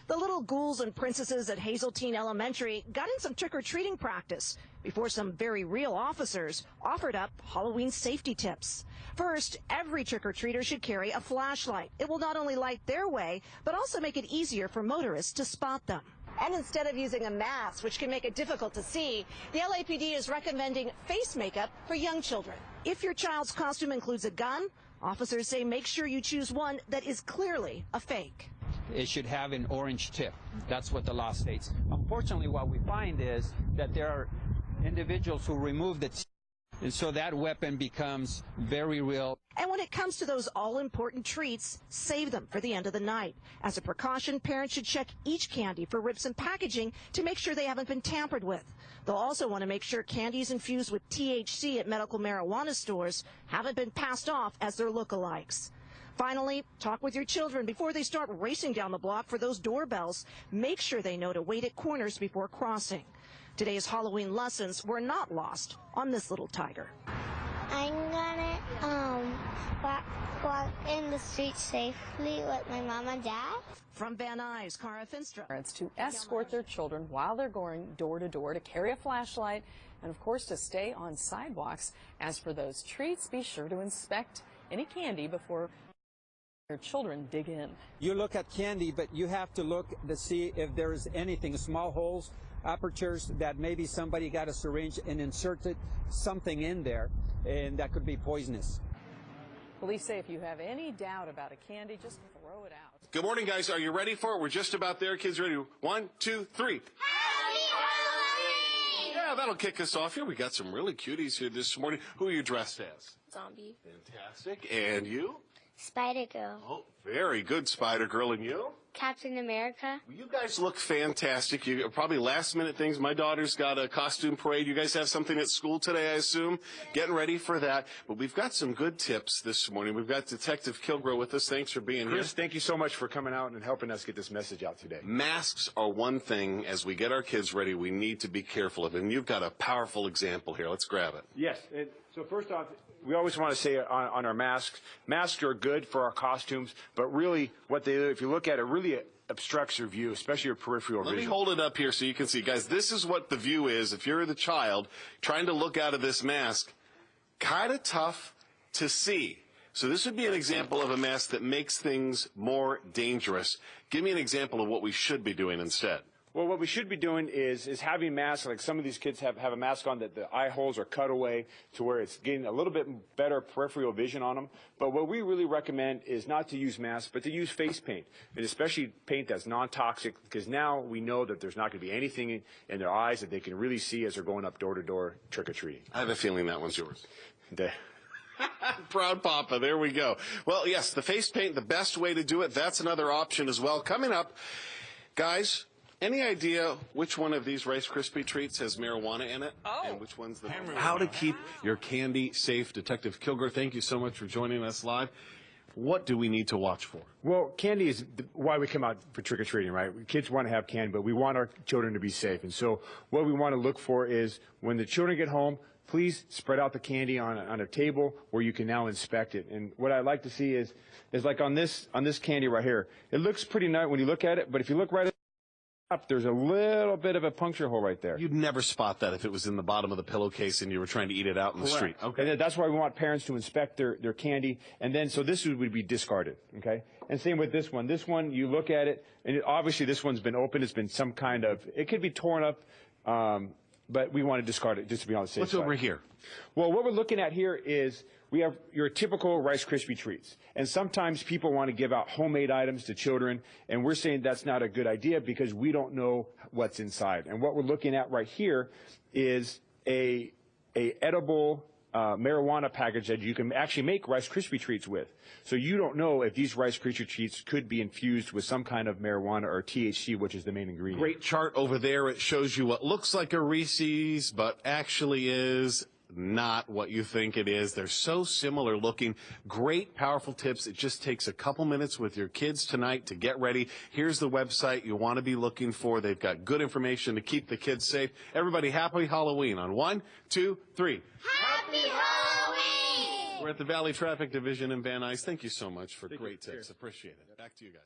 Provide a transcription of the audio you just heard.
The little ghouls and princesses at Hazeltine Elementary got in some trick-or-treating practice before some very real officers offered up Halloween safety tips. First, every trick-or-treater should carry a flashlight. It will not only light their way, but also make it easier for motorists to spot them. And instead of using a mask, which can make it difficult to see, the LAPD is recommending face makeup for young children. If your child's costume includes a gun, officers say make sure you choose one that is clearly a fake. It should have an orange tip. That's what the law states. Unfortunately, what we find is that there are individuals who remove the tip, and so that weapon becomes very real. And when it comes to those all-important treats, save them for the end of the night. As a precaution, parents should check each candy for rips in packaging to make sure they haven't been tampered with. They'll also want to make sure candies infused with THC at medical marijuana stores haven't been passed off as their lookalikes. Finally, talk with your children before they start racing down the block for those doorbells. Make sure they know to wait at corners before crossing. Today's Halloween lessons were not lost on this little tiger. I'm gonna walk in the street safely with my mom and dad. From Van Nuys, Cara Finstra. Parents to escort their children while they're going door to door, to carry a flashlight, and of course to stay on sidewalks. As for those treats, be sure to inspect any candy before your children dig in. You look at candy, but you have to look to see if there is anything, small holes, apertures that maybe somebody got a syringe and inserted something in there, and that could be poisonous. Police say if you have any doubt about a candy, just throw it out. Good morning, guys. Are you ready for it? We're just about there. Kids ready? 1, 2, 3. Happy Halloween! Yeah, that'll kick us off here. We got some really cuties here this morning. Who are you dressed as? Zombie. Fantastic. And you? Spider-Girl. Oh, very good, Spider-Girl. And you? Captain America. You guys look fantastic. You probably last-minute things. My daughter's got a costume parade. You guys have something at school today, I assume? Getting ready for that. But we've got some good tips this morning. We've got Detective Kilgore with us. Thanks for being here. Chris, thank you so much for coming out and helping us get this message out today. Masks are one thing. As we get our kids ready, we need to be careful of it. And you've got a powerful example here. Let's grab it. Yes. So first off, we always want to say on our masks are good for our costumes, but really what they do, if you look at it, really obstructs your view, especially your peripheral vision. Let me hold it up here so you can see. Guys, this is what the view is. If you're the child trying to look out of this mask, kind of tough to see. So this would be an example of a mask that makes things more dangerous. Give me an example of what we should be doing instead. Well, what we should be doing is having masks, like some of these kids have a mask on that the eye holes are cut away to where it's getting a little bit better peripheral vision on them. But what we really recommend is not to use masks, but to use face paint, and especially paint that's non-toxic, because now we know that there's not going to be anything in their eyes that they can really see as they're going up door to door trick-or-treating. I have a feeling that one's yours. Proud Papa, there we go. Well, yes, the face paint, the best way to do it. That's another option as well. Coming up, guys, any idea which one of these Rice Krispie treats has marijuana in it? Oh. And which one's the How to keep your candy safe. Detective Kilgore, thank you so much for joining us live. What do we need to watch for? Well, candy is why we come out for trick-or-treating, right? Kids want to have candy, but we want our children to be safe. And so what we want to look for is when the children get home, please spread out the candy on a table where you can now inspect it. And what I'd like to see is like on this candy right here. It looks pretty nice when you look at it, but if you look right at there's a little bit of a puncture hole right there. You'd never spot that if it was in the bottom of the pillowcase and you were trying to eat it out in the street. Okay. And that's why we want parents to inspect their candy, and then so this would be discarded, okay? And same with this one. This one, you look at it, and obviously this one's been open. It's been some kind of, it could be torn up, but we want to discard it just to be on the safe What's side. over here? Well, what we're looking at here is we have your typical Rice Krispie treats. And sometimes people want to give out homemade items to children, and we're saying that's not a good idea because we don't know what's inside. And what we're looking at right here is a edible marijuana package that you can actually make Rice Krispie treats with. So you don't know if these Rice Krispie treats could be infused with some kind of marijuana or THC, which is the main ingredient. Great chart over there. It shows you what looks like a Reese's, but actually is not what you think it is. They're so similar looking. Great, powerful tips. It just takes a couple minutes with your kids tonight to get ready. Here's the website you want to be looking for. They've got good information to keep the kids safe. Everybody, happy Halloween on 1, 2, 3. Happy Halloween! We're at the Valley Traffic Division in Van Nuys. Thank you so much for great tips. Appreciate it. Back to you guys.